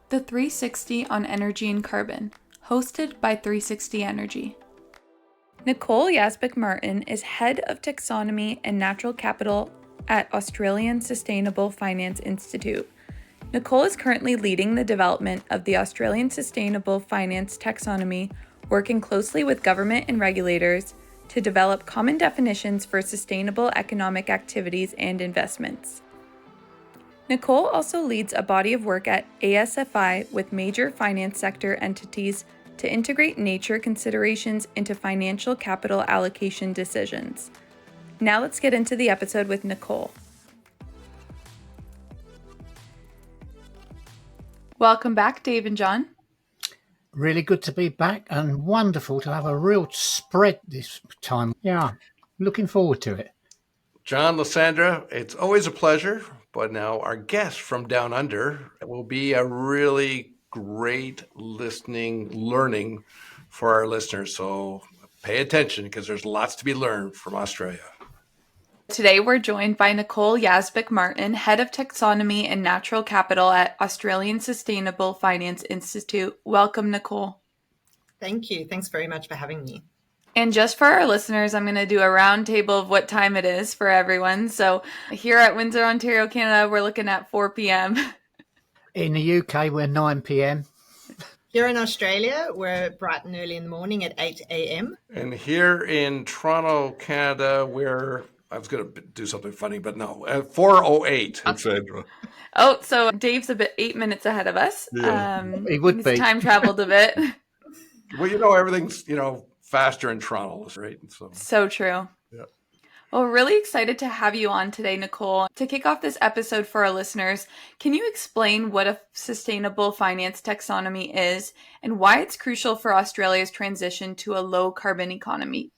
The 360 on Energy and Carbon, hosted by 360 Energy. Nicole Yazbek-Martin is Head of Taxonomy and Natural Capital at Australian Sustainable Finance Institute. Nicole is currently leading the development of the Australian Sustainable Finance Taxonomy, working closely with government and regulators to develop common definitions for sustainable economic activities and investments. Nicole also leads a body of work at ASFI with major finance sector entities to integrate nature considerations into financial capital allocation decisions. Now let's get into the episode with Nicole. Welcome back, Dave and John. Really good to be back and wonderful to have a real spread this time. Yeah, looking forward to it. John, Lysandra, it's always a pleasure. But now our guest from down under will be a really great learning for our listeners. So pay attention because there's lots to be learned from Australia. Today we're joined by Nicole Yazbek-Martin, Head of Taxonomy and Natural Capital at Australian Sustainable Finance Institute. Welcome, Nicole. Thank you. Thanks very much for having me. And just for our listeners, I'm going to do a round table of what time it is for everyone. So here at Windsor, Ontario, Canada, we're looking at 4 p.m. In the UK, we're 9 p.m. Here in Australia, we're bright and early in the morning at 8 a.m. And here in Toronto, Canada, I was going to do something funny, but no, at 4:08. Oh, so Dave's 8 minutes ahead of us. Yeah. He would be. Time traveled a bit. Well, everything's, faster in Toronto, right? So true. Yeah. Well, really excited to have you on today, Nicole. To kick off this episode for our listeners, can you explain what a sustainable finance taxonomy is and why it's crucial for Australia's transition to a low carbon economy?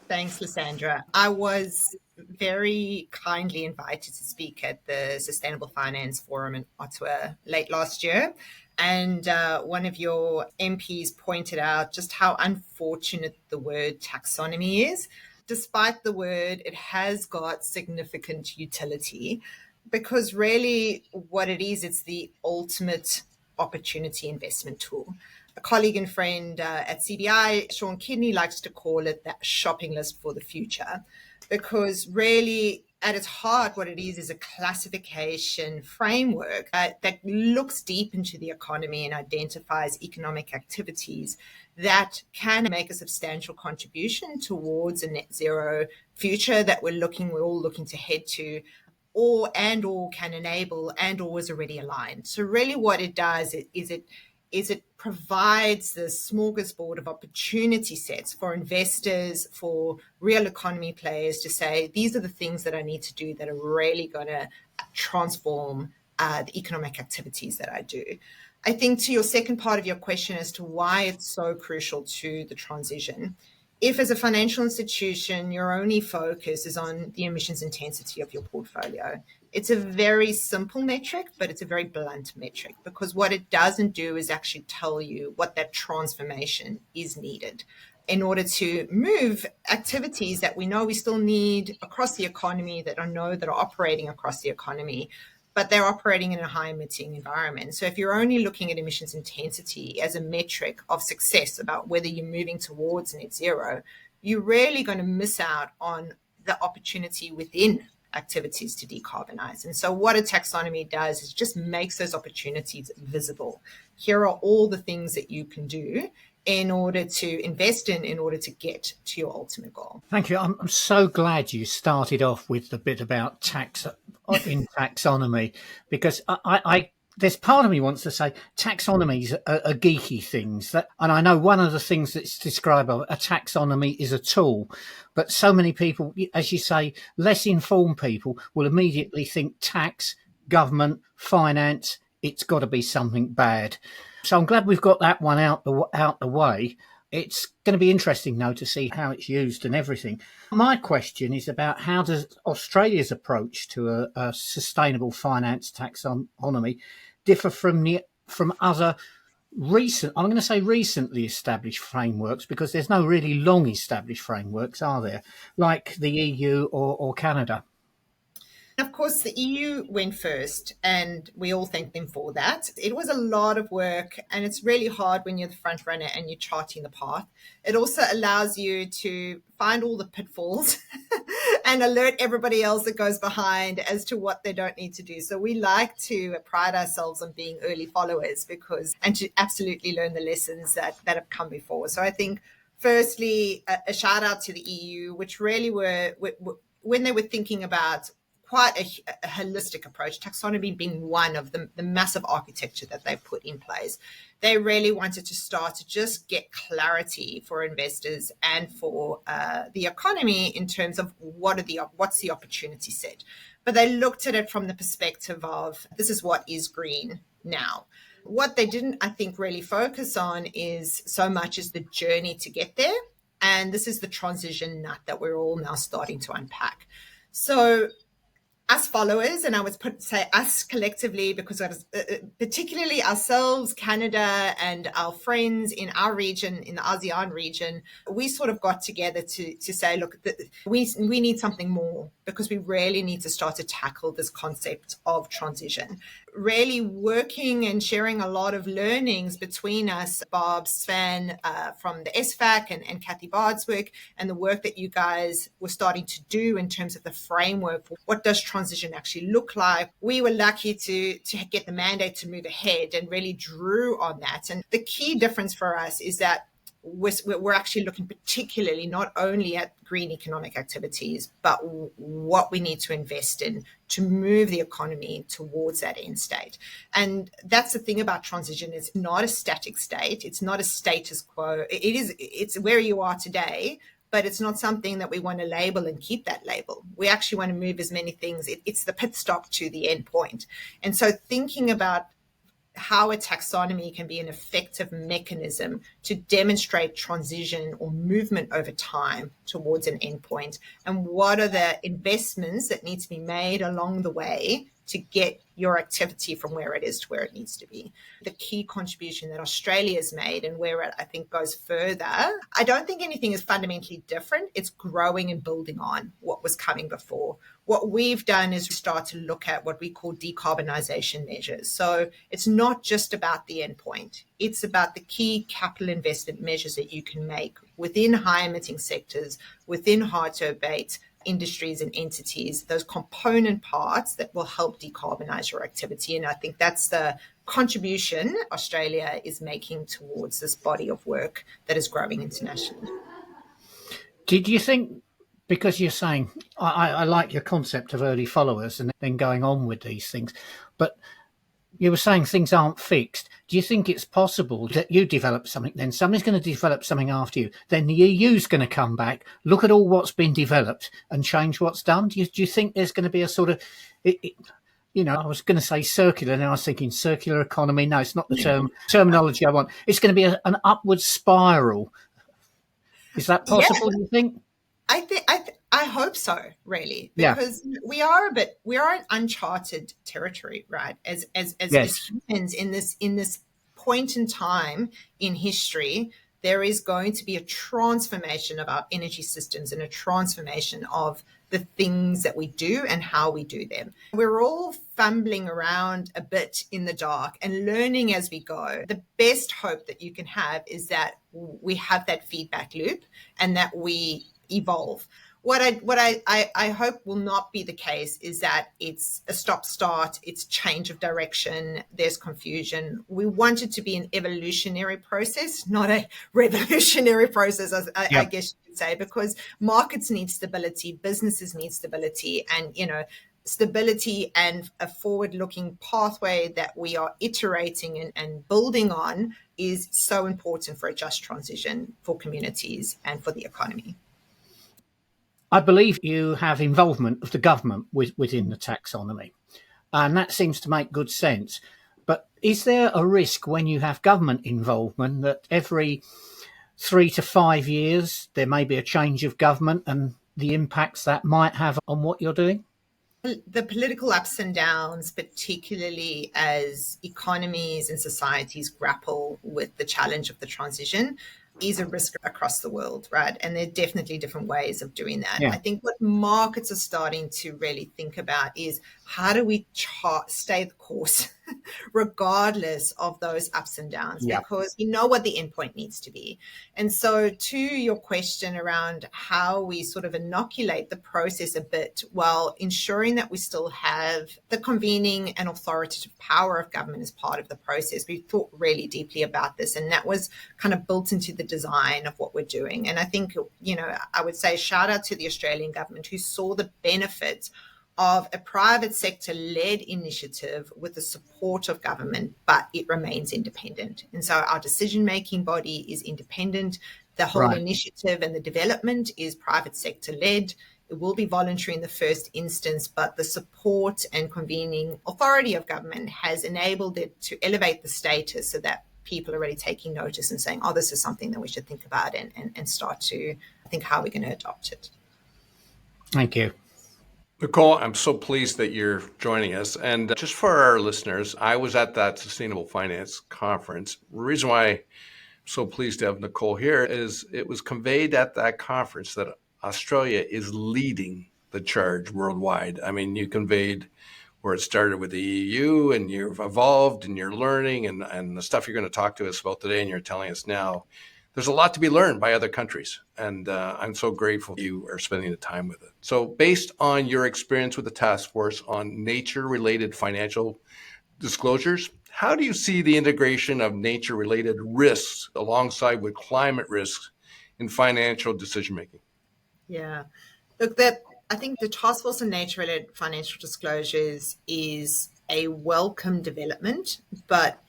Thanks, Lysandra. I was very kindly invited to speak at the Sustainable Finance Forum in Ottawa late last year. And one of your MPs pointed out just how unfortunate the word taxonomy is. Despite the word, it has got significant utility because really what it is, it's the ultimate opportunity investment tool. A colleague and friend at CBI, Sean Kidney, likes to call it that shopping list for the future because really at its heart, what it is a classification framework that looks deep into the economy and identifies economic activities that can make a substantial contribution towards a net zero future that we're all looking to head to, or can enable and or is already aligned. So really what it does is it provides the smorgasbord of opportunity sets for investors, for real economy players to say, these are the things that I need to do that are really going to transform the economic activities that I do. I think to your second part of your question as to why it's so crucial to the transition, if as a financial institution, your only focus is on the emissions intensity of your portfolio, it's a very simple metric, but it's a very blunt metric because what it doesn't do is actually tell you what that transformation is needed in order to move activities that we know we still need across the economy that are operating across the economy, but they're operating in a high emitting environment. So if you're only looking at emissions intensity as a metric of success about whether you're moving towards net zero, you're really going to miss out on the opportunity within activities to decarbonize. And so what a taxonomy does is just makes those opportunities visible. Here are all the things that you can do in order to invest in order to get to your ultimate goal. Thank you. I'm so glad you started off with the bit about taxonomy, because there's part of me wants to say taxonomies are geeky things, and I know one of the things that's described of a taxonomy is a tool, but so many people, as you say, less informed people will immediately think tax, government, finance, it's got to be something bad. So I'm glad we've got that one out the way. It's going to be interesting, though, to see how it's used and everything. My question is about how does Australia's approach to a sustainable finance taxonomy differ from other recently established frameworks, because there's no really long established frameworks, are there, like the EU or Canada? Of course, the EU went first, and we all thank them for that. It was a lot of work, and it's really hard when you're the front runner and you're charting the path. It also allows you to find all the pitfalls and alert everybody else that goes behind as to what they don't need to do. So we like to pride ourselves on being early followers and to absolutely learn the lessons that have come before. So I think, firstly, a shout out to the EU, which really were when they were thinking about quite a holistic approach, taxonomy being one of the massive architecture that they've put in place. They really wanted to start to just get clarity for investors and for the economy in terms of what's the opportunity set. But they looked at it from the perspective of, this is what is green now. What they didn't, I think, really focus on is so much as the journey to get there. And this is the transition nut that we're all now starting to unpack. So us followers, and I would say us collectively, because I was, particularly ourselves, Canada, and our friends in our region, in the ASEAN region, we sort of got together to say, look, we need something more, because we really need to start to tackle this concept of transition. Really working and sharing a lot of learnings between us, Bob, Sven from the SFAC and Kathy Bard's work, and the work that you guys were starting to do in terms of the framework for what does transition actually look like. We were lucky to get the mandate to move ahead and really drew on that. And the key difference for us is that we're actually looking particularly not only at green economic activities, but what we need to invest in to move the economy towards that end state. And that's the thing about transition. It's not a static state. It's not a status quo. It's where you are today, but it's not something that we want to label and keep that label. We actually want to move as many things. It's the pit stop to the end point. And so thinking about how a taxonomy can be an effective mechanism to demonstrate transition or movement over time towards an endpoint, and what are the investments that need to be made along the way to get your activity from where it is to where it needs to be. The key contribution that Australia has made, and where it, I think, goes further, I don't think anything is fundamentally different. It's growing and building on what was coming before. What we've done is start to look at what we call decarbonisation measures. So it's not just about the endpoint. It's about the key capital investment measures that you can make within high emitting sectors, within hard to abate industries and entities, those component parts that will help decarbonise your activity. And I think that's the contribution Australia is making towards this body of work that is growing internationally. Did you think, because you're saying, I like your concept of early followers and then going on with these things, but you were saying things aren't fixed. Do you think it's possible that you develop something, then somebody's going to develop something after you, then the EU's going to come back, look at all what's been developed and change what's done? Do you think there's going to be a sort of, I was going to say circular, and I was thinking circular economy. No, it's not the terminology I want. It's going to be an upward spiral. Is that possible, you think? I hope so, really, because we are in uncharted territory, right? As humans in this point in time in history, there is going to be a transformation of our energy systems and a transformation of the things that we do and how we do them. We're all fumbling around a bit in the dark and learning as we go. The best hope that you can have is that we have that feedback loop and that we evolve. What I hope will not be the case is that it's a stop-start, it's change of direction, there's confusion. We want it to be an evolutionary process, not a revolutionary process, I guess you could say, because markets need stability, businesses need stability, and, stability and a forward-looking pathway that we are iterating and building on is so important for a just transition for communities and for the economy. I believe you have involvement of the government within the taxonomy, and that seems to make good sense. But is there a risk when you have government involvement that every 3 to 5 years there may be a change of government and the impacts that might have on what you're doing? The political ups and downs, particularly as economies and societies grapple with the challenge of the transition, is a risk across the world, right? And there are definitely different ways of doing that. Yeah. I think what markets are starting to really think about is how do we stay the course regardless of those ups and downs, Yeah. because you know what the endpoint needs to be. And so to your question around how we sort of inoculate the process a bit while ensuring that we still have the convening and authoritative power of government as part of the process, we thought really deeply about this, and that was kind of built into the design of what we're doing. And I think, I would say shout out to the Australian government, who saw the benefit of a private sector-led initiative with the support of government, but it remains independent. And so our decision-making body is independent. The whole initiative and the development is private sector-led. It will be voluntary in the first instance, but the support and convening authority of government has enabled it to elevate the status so that people are really taking notice and saying, oh, this is something that we should think about and start to think how we're going to adopt it. Thank you. Nicole, I'm so pleased that you're joining us. And just for our listeners, I was at that Sustainable Finance Conference. The reason why I'm so pleased to have Nicole here is it was conveyed at that conference that Australia is leading the charge worldwide. I mean, you conveyed where it started with the EU, and you've evolved and you're learning, and the stuff you're going to talk to us about today and you're telling us now. There's a lot to be learned by other countries, and I'm so grateful you are spending the time with it. So based on your experience with the task force on nature-related financial disclosures, how do you see the integration of nature-related risks alongside with climate risks in financial decision-making? Yeah. Look, I think the task force on nature-related financial disclosures is a welcome development, but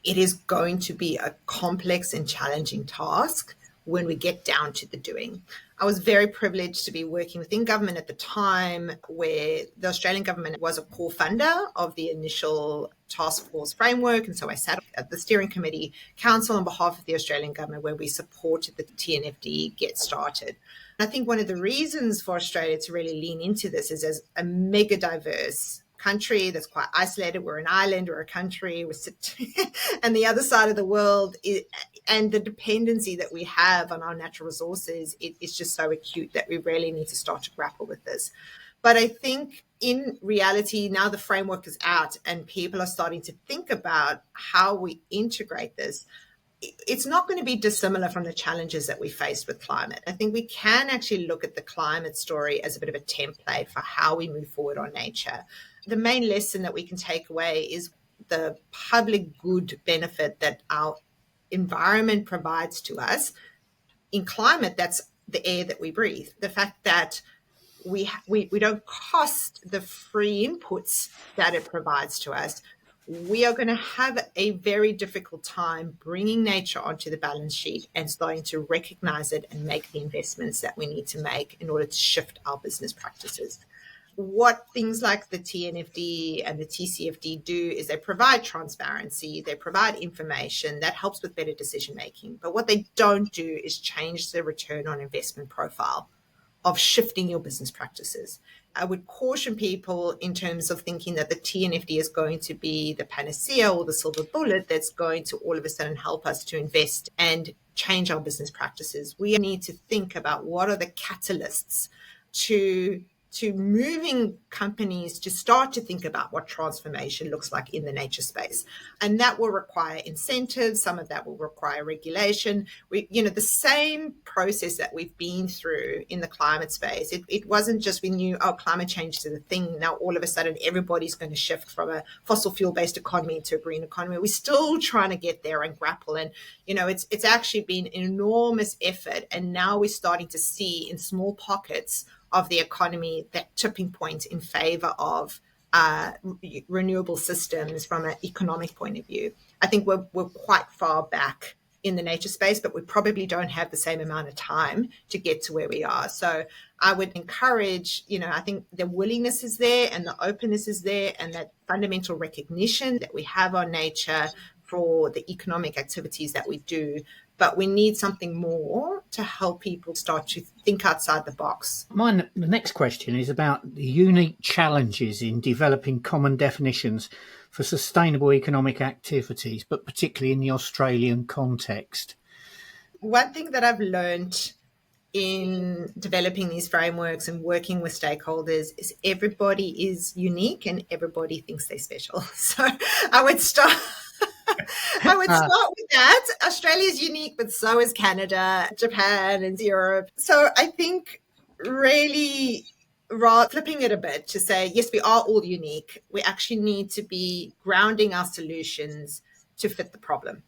it is going to be a complex and challenging task when we get down to the doing. I was very privileged to be working within government at the time where the Australian government was a core funder of the initial task force framework. And so I sat at the steering committee council on behalf of the Australian government where we supported the TNFD get started. And I think one of the reasons for Australia to really lean into this is as a mega diverse country that's quite isolated. We're an island, we're a country, and the other side of the world and the dependency that we have on our natural resources, it's just so acute that we really need to start to grapple with this. But I think in reality, now the framework is out and people are starting to think about how we integrate this. It's not going to be dissimilar from the challenges that we faced with climate. I think we can actually look at the climate story as a bit of a template for how we move forward on nature. The main lesson that we can take away is the public good benefit that our environment provides to us. In climate, that's the air that we breathe. The fact that we don't cost the free inputs that it provides to us. We are going to have a very difficult time bringing nature onto the balance sheet and starting to recognize it and make the investments that we need to make in order to shift our business practices. What things like the TNFD and the TCFD do is they provide transparency, they provide information that helps with better decision making. But what they don't do is change the return on investment profile of shifting your business practices. I would caution people in terms of thinking that the TNFD is going to be the panacea or the silver bullet that's going to all of a sudden help us to invest and change our business practices. We need to think about what are the catalysts to moving companies to start to think about what transformation looks like in the nature space. And that will require incentives. Some of that will require regulation. The same process that we've been through in the climate space. It wasn't just we knew, climate change is a thing. Now all of a sudden everybody's going to shift from a fossil fuel-based economy to a green economy. We're still trying to get there and grapple. And, it's actually been an enormous effort. And now we're starting to see in small pockets of the economy that tipping point in favor of renewable systems from an economic point of view. I think we're quite far back in the nature space, but we probably don't have the same amount of time to get to where we are. So I would encourage, I think the willingness is there and the openness is there, and that fundamental recognition that we have on nature for the economic activities that we do. But we need something more to help people start to think outside the box. The next question is about the unique challenges in developing common definitions for sustainable economic activities, but particularly in the Australian context. one thing that I've learned in developing these frameworks and working with stakeholders is everybody is unique and everybody thinks they're special. So I would start with that. Australia is unique, but so is Canada, Japan, and Europe. So I think really flipping it a bit to say, yes, we are all unique. We actually need to be grounding our solutions to fit the problem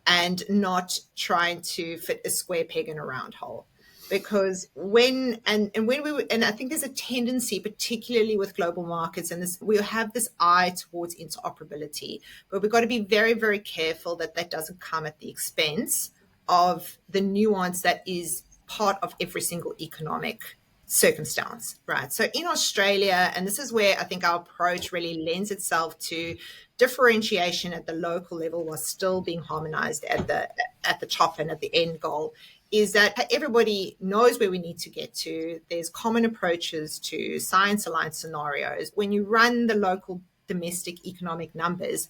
and not trying to fit a square peg in a round hole. Because when I think there's a tendency, particularly with global markets, and this, we'll have this eye towards interoperability, but we've got to be very, very careful that that doesn't come at the expense of the nuance that is part of every single economic circumstance, right? So in Australia, and this is where I think our approach really lends itself to differentiation at the local level while still being harmonized at the top and at the end goal, is that everybody knows where we need to get to. There's common approaches to science-aligned scenarios. When you run the local domestic economic numbers,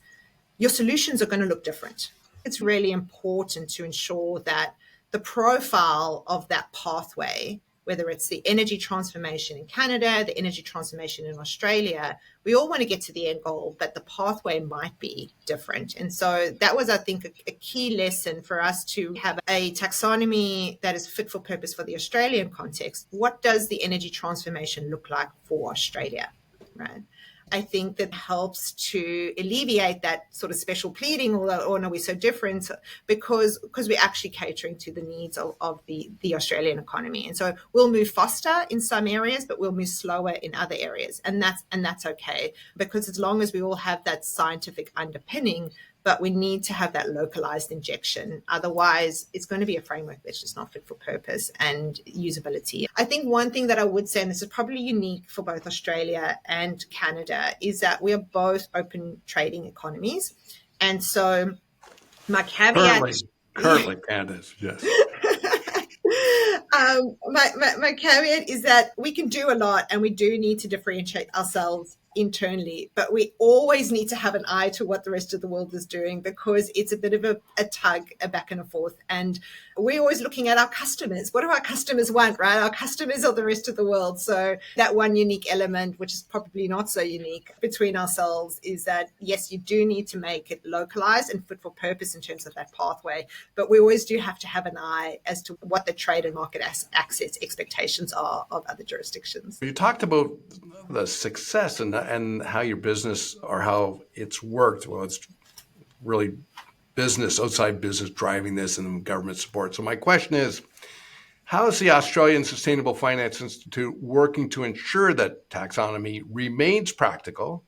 your solutions are going to look different. It's really important to ensure that the profile of that pathway, whether it's the energy transformation in Canada, the energy transformation in Australia, we all want to get to the end goal, but the pathway might be different. And so that was, I think, a key lesson for us to have a taxonomy that is fit for purpose for the Australian context. What does the energy transformation look like for Australia, right? I think that helps to alleviate that sort of special pleading, or no, we're so different, because we're actually catering to the needs of the Australian economy. And so we'll move faster in some areas, but we'll move slower in other areas. And that's okay, because as long as we all have that scientific underpinning, but we need to have that localized injection. Otherwise, it's going to be a framework that's just not fit for purpose and usability. I think one thing that I would say, and this is probably unique for both Australia and Canada, is that we are both open trading economies. And so my caveat... Currently Canada's, yes. My caveat is that we can do a lot and we do need to differentiate ourselves internally, but we always need to have an eye to what the rest of the world is doing, because it's a bit of a tug, a back and a forth. And we're always looking at our customers. What do our customers want, right? Our customers are the rest of the world. So that one unique element, which is probably not so unique between ourselves, is that, yes, you do need to make it localized and fit for purpose in terms of that pathway. But we always do have to have an eye as to what the trade and market access expectations are of other jurisdictions. You talked about the success and how your business, or how it's worked. Well, it's really business, outside business driving this, and government support. So my question is, how is the Australian Sustainable Finance Institute working to ensure that taxonomy remains practical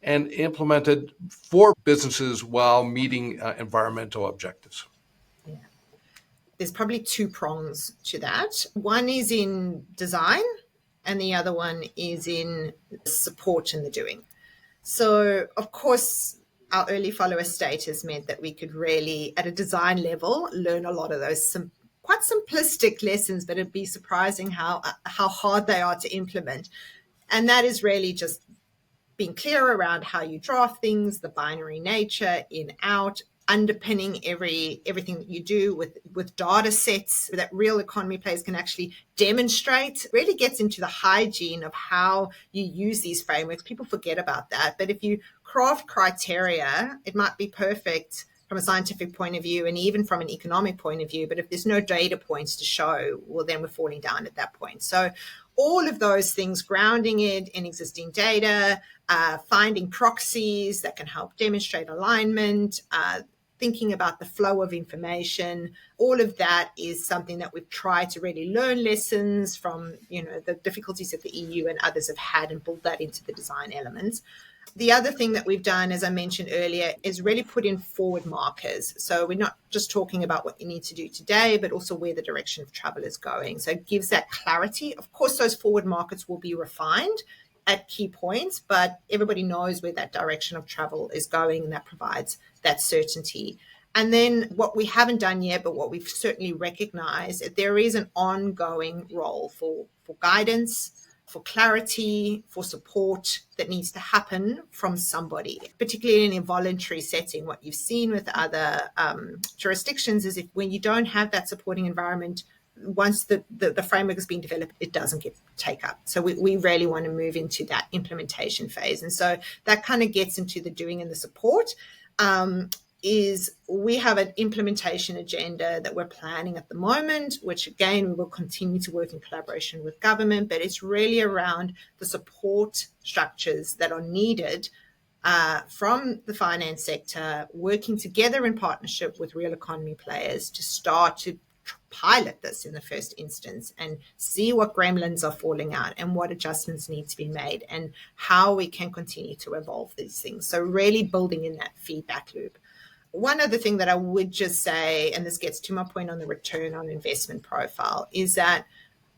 and implemented for businesses while meeting environmental objectives? Yeah. There's probably two prongs to that. One is in design, and the other one is in support in the doing. So, of course, our early follower status meant that we could really, at a design level, learn a lot of those quite simplistic lessons, but it'd be surprising how hard they are to implement. And that is really just being clear around how you draft things, the binary nature, in, out, underpinning everything that you do with data sets that real economy players can actually demonstrate. Really gets into the hygiene of how you use these frameworks. People forget about that. But if you craft criteria, it might be perfect from a scientific point of view and even from an economic point of view. But if there's no data points to show, well, then we're falling down at that point. So all of those things, grounding it in existing data, finding proxies that can help demonstrate alignment, thinking about the flow of information, all of that is something that we've tried to really learn lessons from, the difficulties that the EU and others have had, and build that into the design elements. The other thing that we've done, as I mentioned earlier, is really put in forward markers. So we're not just talking about what you need to do today, but also where the direction of travel is going. So it gives that clarity. Of course, those forward markers will be refined at key points, but everybody knows where that direction of travel is going, and that provides that certainty. And then what we haven't done yet, but what we've certainly recognized, there is an ongoing role for guidance, for clarity, for support that needs to happen from somebody, particularly in a voluntary setting. What you've seen with other jurisdictions is if when you don't have that supporting environment, once the framework has been developed, it doesn't get take up. So we really want to move into that implementation phase. And so that kind of gets into the doing and the support. Is we have an implementation agenda that we're planning at the moment, which again, we will continue to work in collaboration with government, but it's really around the support structures that are needed from the finance sector, working together in partnership with real economy players to start to pilot this in the first instance and see what gremlins are falling out and what adjustments need to be made and how we can continue to evolve these things. So really building in that feedback loop. One other thing that I would just say, and this gets to my point on the return on investment profile, is that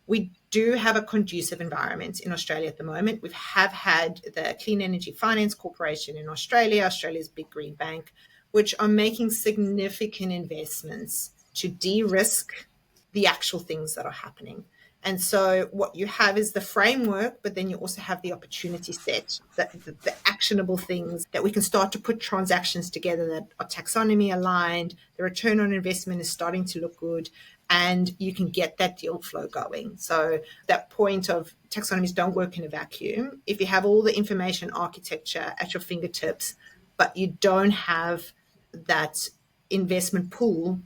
we do have a conducive environment in Australia at the moment. We have had the Clean Energy Finance Corporation in Australia, Australia's big green bank, which are making significant investments to de-risk the actual things that are happening. And so what you have is the framework, but then you also have the opportunity set, the actionable things that we can start to put transactions together that are taxonomy aligned. The return on investment is starting to look good, and you can get that deal flow going. So that point of taxonomies don't work in a vacuum. If you have all the information architecture at your fingertips, but you don't have that investment pool,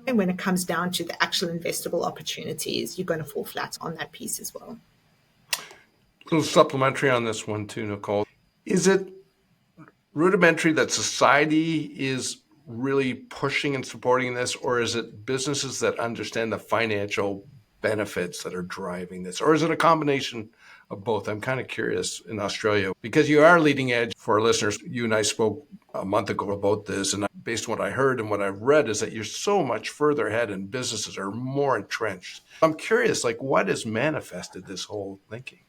and when it comes down to the actual investable opportunities, you're going to fall flat on that piece as well. A little supplementary on this one too, Nicole. Is it rudimentary that society is really pushing and supporting this, or is it businesses that understand the financial benefits that are driving this, or is it a combination of both? I'm kind of curious in Australia, because you are leading edge. For our listeners, you and I spoke a month ago about this, and based on what I heard and what I've read is that you're so much further ahead and businesses are more entrenched. I'm curious, like, what has manifested this whole thinking?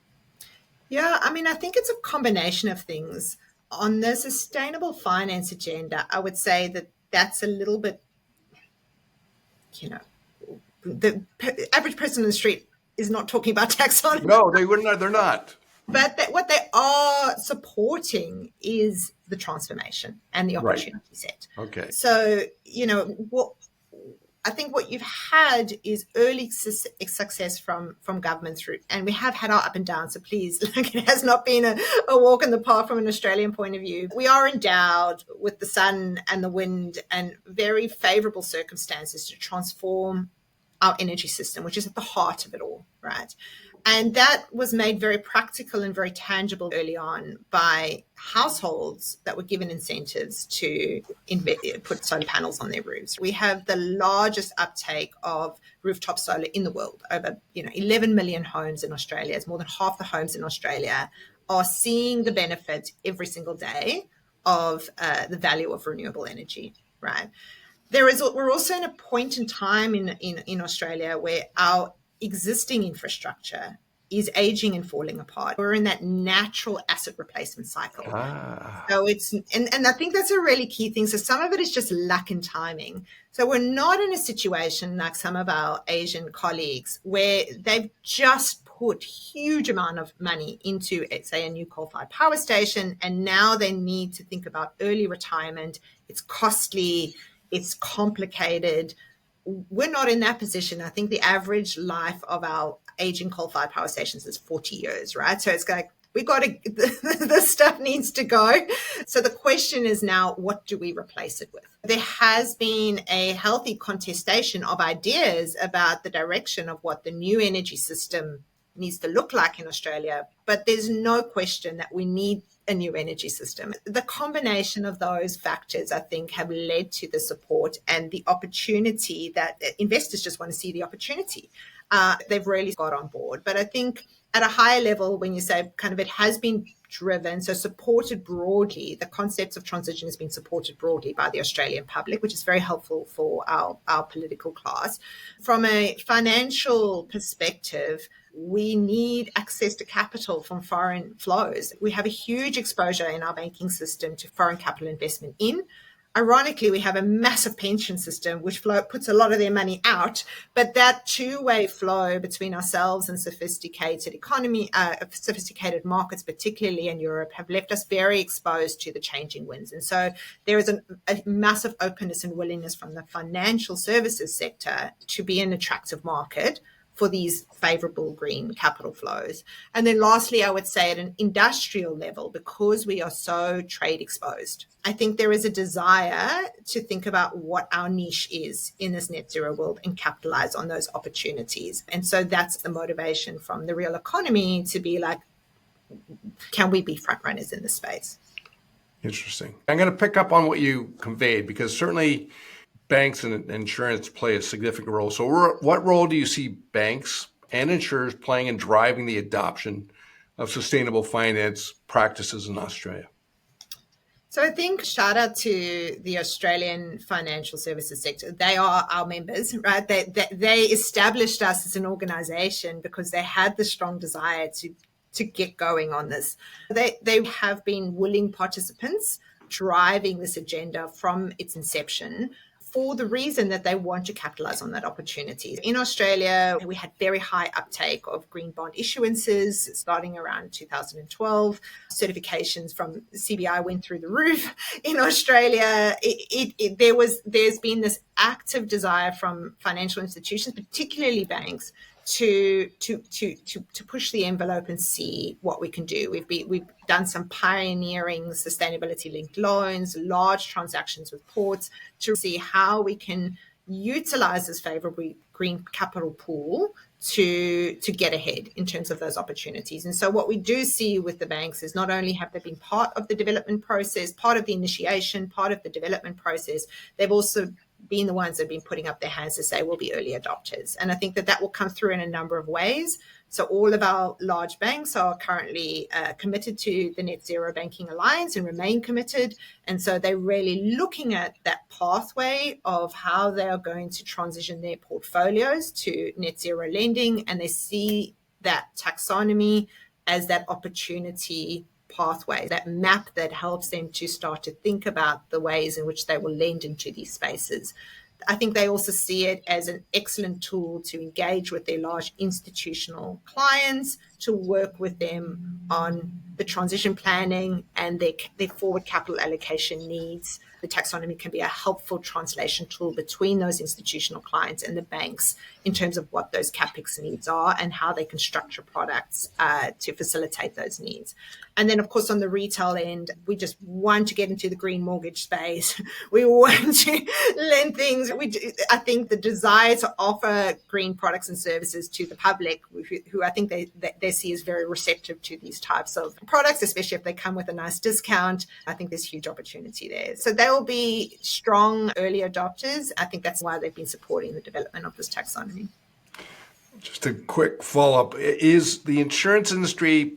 Yeah, I mean, I think it's a combination of things. On the sustainable finance agenda, I would say that that's a little bit, the average person in the street is not talking about taxonomy. No, they're not. But what they are supporting is the transformation and the opportunity set. Okay. So, I think what you've had is early success from government through, and we have had our up and down. So please, it has not been a walk in the park from an Australian point of view. We are endowed with the sun and the wind and very favorable circumstances to transform our energy system, which is at the heart of it all, right? And that was made very practical and very tangible early on by households that were given incentives to put solar panels on their roofs. We have the largest uptake of rooftop solar in the world. Over 11 million homes in Australia. It's more than half the homes in Australia are seeing the benefit every single day of the value of renewable energy, right? We're also in a point in time in Australia where our existing infrastructure is aging and falling apart. We're in that natural asset replacement cycle. So and I think that's a really key thing. So some of it is just luck and timing. So we're not in a situation like some of our Asian colleagues where they've just put huge amount of money into, say, a new coal-fired power station, and now they need to think about early retirement. It's costly, it's complicated. We're not in that position. I think the average life of our aging coal-fired power stations is 40 years, right? So it's like, this stuff needs to go. So the question is now, what do we replace it with? There has been a healthy contestation of ideas about the direction of what the new energy system needs to look like in Australia, but there's no question that we need a new energy system. The combination of those factors, I think, have led to the support and the opportunity that investors just want to see the opportunity. They've really got on board. But I think at a higher level, when you say kind of it has been driven, so supported broadly, the concepts of transition has been supported broadly by the Australian public, which is very helpful for our political class. From a financial perspective, we need access to capital from foreign flows. We have a huge exposure in our banking system to foreign capital investment in. Ironically, we have a massive pension system which puts a lot of their money out, but that two-way flow between ourselves and sophisticated markets, particularly in Europe, have left us very exposed to the changing winds. And so there is a massive openness and willingness from the financial services sector to be an attractive market for these favorable green capital flows. And then lastly, I would say at an industrial level, because we are so trade exposed, I think there is a desire to think about what our niche is in this net zero world and capitalize on those opportunities. And so that's the motivation from the real economy to be like, can we be front runners in this space? Interesting. I'm going to pick up on what you conveyed, because certainly banks and insurance play a significant role. So what role do you see banks and insurers playing in driving the adoption of sustainable finance practices in Australia? So I think shout out to the Australian financial services sector. They are our members, right? They established us as an organization because they had the strong desire to get going on this. They have been willing participants driving this agenda from its inception, for the reason that they want to capitalize on that opportunity. In Australia, we had very high uptake of green bond issuances starting around 2012. Certifications from CBI went through the roof. In Australia, there's been this active desire from financial institutions, particularly banks, to push the envelope and see what we can do. We've done some pioneering sustainability linked loans, large transactions with ports to see how we can utilize this favorable green capital pool to get ahead in terms of those opportunities. And so what we do see with the banks is not only have they been part of the development process, part of the initiation, part of the development process, they've also being the ones that have been putting up their hands to say we'll be early adopters. And I think that will come through in a number of ways. So all of our large banks are currently committed to the Net Zero Banking Alliance and remain committed. And so they're really looking at that pathway of how they are going to transition their portfolios to net zero lending. And they see that taxonomy as that opportunity pathway, that map that helps them to start to think about the ways in which they will lend into these spaces. I think they also see it as an excellent tool to engage with their large institutional clients, to work with them on the transition planning and their forward capital allocation needs. The taxonomy can be a helpful translation tool between those institutional clients and the banks in terms of what those CapEx needs are and how they can structure products to facilitate those needs. And then, of course, on the retail end, we just want to get into the green mortgage space. We want to lend things. I think the desire to offer green products and services to the public, who I think they see as very receptive to these types of products, especially if they come with a nice discount. I think there's huge opportunity there. So they will be strong early adopters. I think that's why they've been supporting the development of this taxonomy. Just a quick follow-up. Is the insurance industry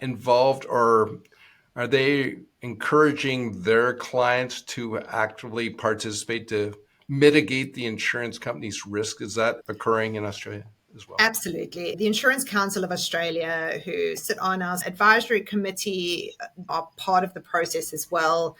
involved, or are they encouraging their clients to actively participate to mitigate the insurance company's risk? Is that occurring in Australia as well? Absolutely. The Insurance Council of Australia, who sit on our advisory committee, are part of the process as well.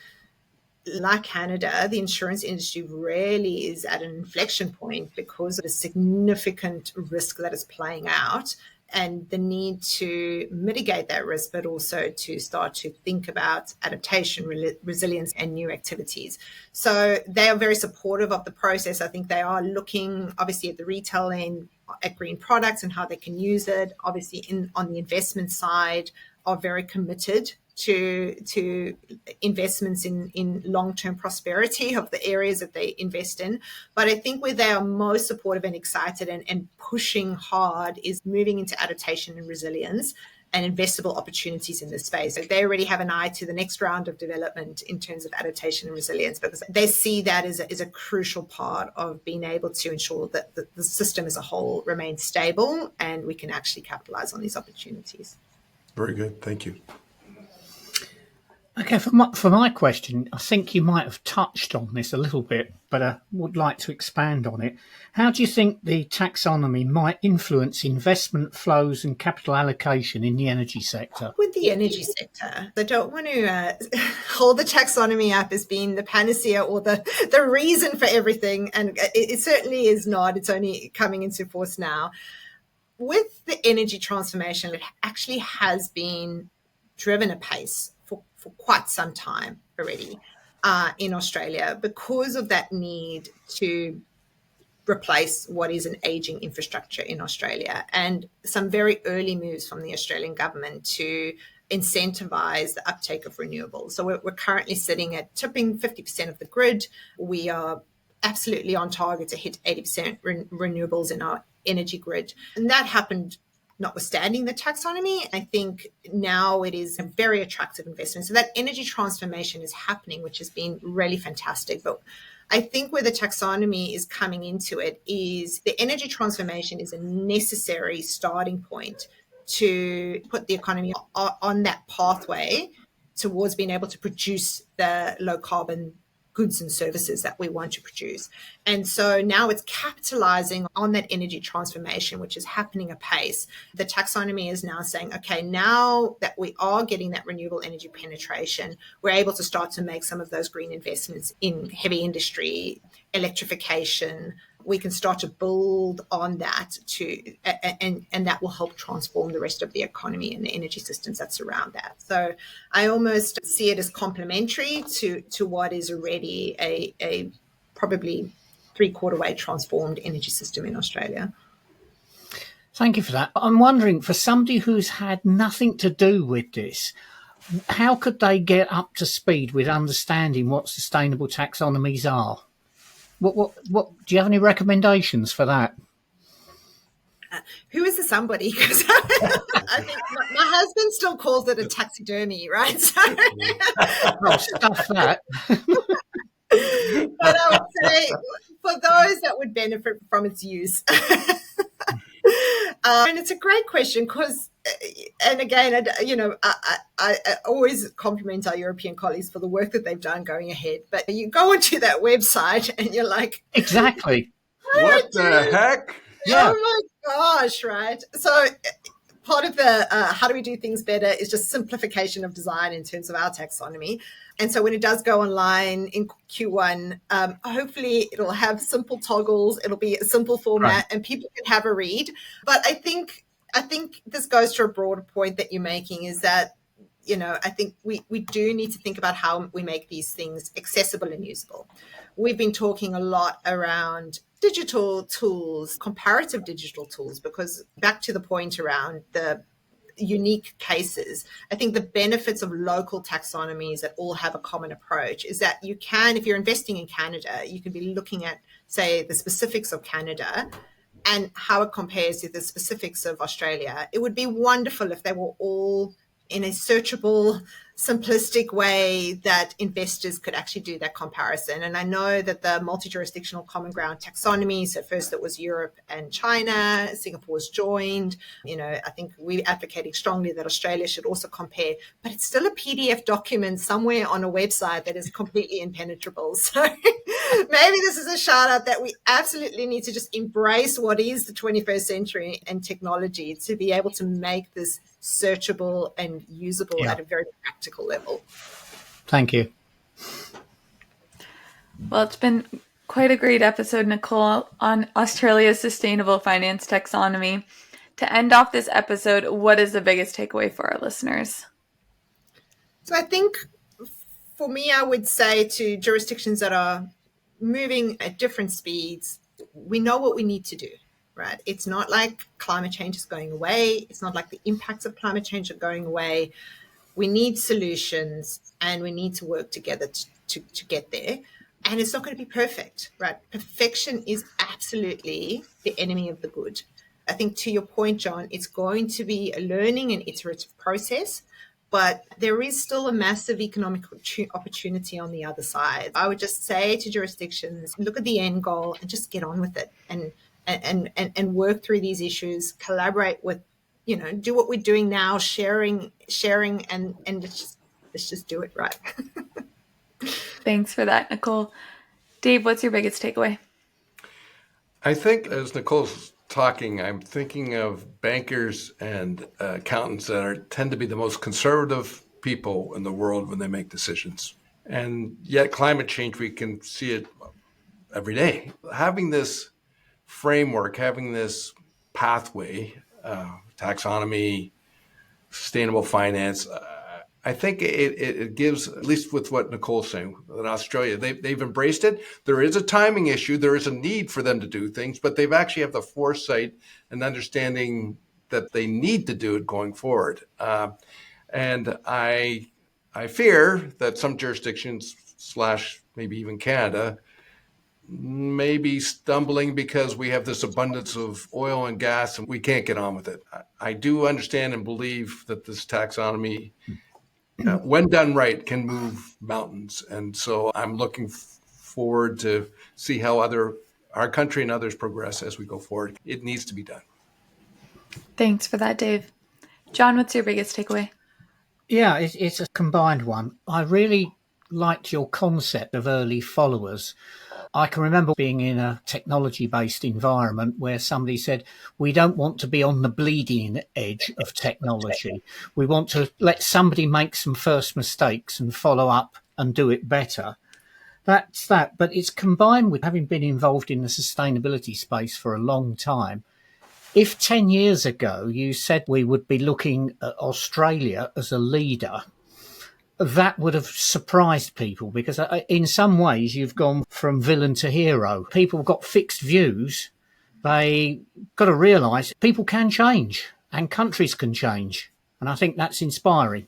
Like Canada, the insurance industry really is at an inflection point because of the significant risk that is playing out and the need to mitigate that risk, but also to start to think about adaptation, resilience, and new activities. So they are very supportive of the process. I think they are looking, obviously, at the retail end, at green products and how they can use it. Obviously, on the investment side, are very committed to investments in long-term prosperity of the areas that they invest in. But I think where they are most supportive and excited and pushing hard is moving into adaptation and resilience and investable opportunities in this space. So they already have an eye to the next round of development in terms of adaptation and resilience, because they see that as a crucial part of being able to ensure that the system as a whole remains stable and we can actually capitalize on these opportunities. Very good. Thank you. Okay, for my question, I think you might have touched on this a little bit, but I would like to expand on it. How do you think the taxonomy might influence investment flows and capital allocation in the energy sector? With the energy sector, I don't want to hold the taxonomy up as being the panacea or the reason for everything. And it certainly is not. It's only coming into force now. With the energy transformation, it actually has been driven apace for quite some time already in Australia because of that need to replace what is an aging infrastructure in Australia, and some very early moves from the Australian government to incentivize the uptake of renewables. So we're currently sitting at tipping 50% of the grid. We are absolutely on target to hit 80% renewables in our energy grid. And that happened notwithstanding the taxonomy. I think now it is a very attractive investment. So that energy transformation is happening, which has been really fantastic. But I think where the taxonomy is coming into it is the energy transformation is a necessary starting point to put the economy on that pathway towards being able to produce the low carbon goods and services that we want to produce. And so now it's capitalizing on that energy transformation, which is happening apace. The taxonomy is now saying, okay, now that we are getting that renewable energy penetration, we're able to start to make some of those green investments in heavy industry, electrification. We can start to build on that and that will help transform the rest of the economy and the energy systems that surround that. So I almost see it as complementary to what is already a probably 3/4 way transformed energy system in Australia. Thank you for that. I'm wondering, for somebody who's had nothing to do with this, how could they get up to speed with understanding what sustainable taxonomies are? What do you have any recommendations for that? Who is the somebody? Because I think my husband still calls it a taxidermy, right? So, Oh, stuff that. but I would say for those that would benefit from its use. And it's a great question because, and again, I always compliment our European colleagues for the work that they've done going ahead. But you go onto that website and you're like, exactly. What the heck? Yeah. Oh my gosh, right? So part of the how do we do things better is just simplification of design in terms of our taxonomy. And so when it does go online in Q1, hopefully it'll have simple toggles. It'll be a simple format, right, and people can have a read. But I think this goes to a broader point that you're making is that, I think we do need to think about how we make these things accessible and usable. We've been talking a lot around digital tools, comparative digital tools, because back to the point around the unique cases, I think the benefits of local taxonomies that all have a common approach is that you can, if you're investing in Canada, you can be looking at, say, the specifics of Canada and how it compares to the specifics of Australia. It would be wonderful if they were all in a searchable, simplistic way that investors could actually do that comparison. And I know that the multi-jurisdictional common ground taxonomy, so first it was Europe and China, Singapore's joined. I think we're advocating strongly that Australia should also compare, but it's still a PDF document somewhere on a website that is completely impenetrable. So maybe this is a shout out that we absolutely need to just embrace what is the 21st century and technology to be able to make this searchable and usable at a very practical level. Thank you. Well, it's been quite a great episode, Nicole, on Australia's sustainable finance taxonomy. To end off this episode, what is the biggest takeaway for our listeners? So I think for me, I would say to jurisdictions that are moving at different speeds, we know what we need to do. Right? It's not like climate change is going away. It's not like the impacts of climate change are going away. We need solutions and we need to work together to get there. And it's not going to be perfect, right? Perfection is absolutely the enemy of the good. I think to your point, John, it's going to be a learning and iterative process, but there is still a massive economic opportunity on the other side. I would just say to jurisdictions, look at the end goal and just get on with it and work through these issues, collaborate with, do what we're doing now, sharing and let's just do it right. Thanks for that, Nicole. Dave, what's your biggest takeaway? I think as Nicole's talking, I'm thinking of bankers and accountants that tend to be the most conservative people in the world when they make decisions. And yet climate change, we can see it every day. Having this framework, having this pathway, taxonomy, sustainable finance, I think it gives, at least with what Nicole's saying, in Australia, they've embraced it. There is a timing issue. There is a need for them to do things, but they've actually have the foresight and understanding that they need to do it going forward. And I fear that some jurisdictions / maybe even Canada may be stumbling because we have this abundance of oil and gas and we can't get on with it. I do understand and believe that this taxonomy, when done right, can move mountains. And so I'm looking forward to see how our country and others progress as we go forward. It needs to be done. Thanks for that, Dave. John, what's your biggest takeaway? Yeah, it's a combined one. I really liked your concept of early followers. I can remember being in a technology-based environment where somebody said, we don't want to be on the bleeding edge of technology. We want to let somebody make some first mistakes and follow up and do it better. That's that. But it's combined with having been involved in the sustainability space for a long time. If 10 years ago you said we would be looking at Australia as a leader, that would have surprised people, because in some ways you've gone from villain to hero. People have got fixed views. They got to realise people can change and countries can change. And I think that's inspiring.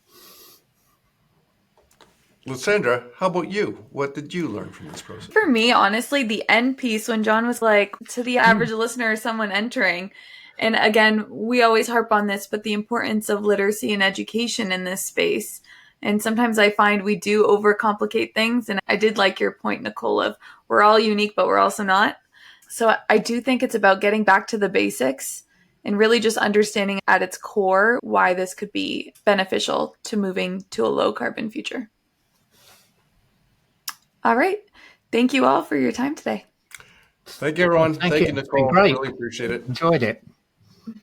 Lysandra, how about you? What did you learn from this process? For me, honestly, the end piece when John was like, to the average listener or someone entering, and again, we always harp on this, but the importance of literacy and education in this space. And sometimes I find we do overcomplicate things. And I did like your point, Nicole, of we're all unique, but we're also not. So I do think it's about getting back to the basics and really just understanding at its core why this could be beneficial to moving to a low carbon future. All right. Thank you all for your time today. Thank you, everyone. Thank Thank you. you, It's been Nicole. great. Really appreciate it. Enjoyed it.